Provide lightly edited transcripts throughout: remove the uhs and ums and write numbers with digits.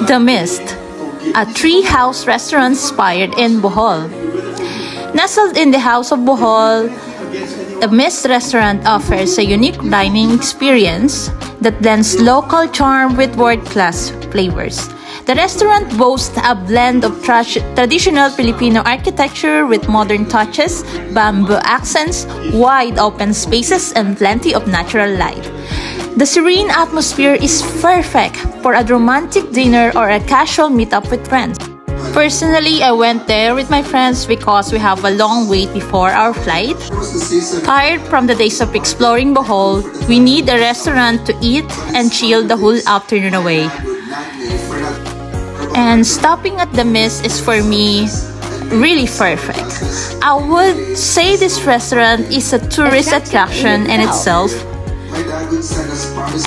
The Mist, a tree-house restaurant inspired in Bohol. Nestled in the House of Bohol, The Mist restaurant offers a unique dining experience that blends local charm with world-class flavors. The restaurant boasts a blend of traditional Filipino architecture with modern touches, bamboo accents, wide open spaces, and plenty of natural light. The serene atmosphere is perfect for a romantic dinner or a casual meetup with friends. Personally, I went there with my friends because we have a long wait before our flight. Tired from the days of exploring Bohol, we need a restaurant to eat and chill the whole afternoon away. And stopping at The Mist is for me really perfect. I would say this restaurant is a tourist attraction in itself.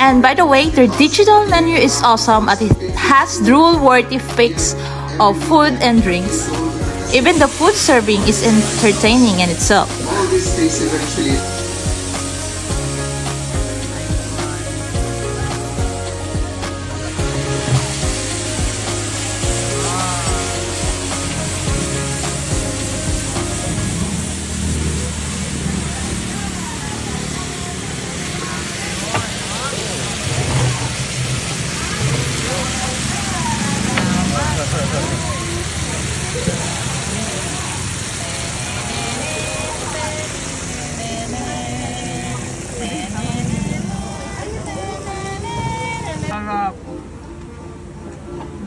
And by the way, their digital menu is awesome as it has drool-worthy pics of food and drinks. Even the food serving is entertaining in itself. Sarap.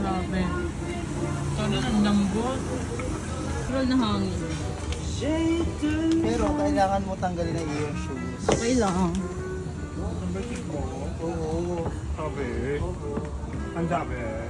Grabe. Sana ang lambot. Roll na hangin. Pero kailangan mo tanggalin ang iyong shoes. Okay lang. Oo. Sabi. Ang dami.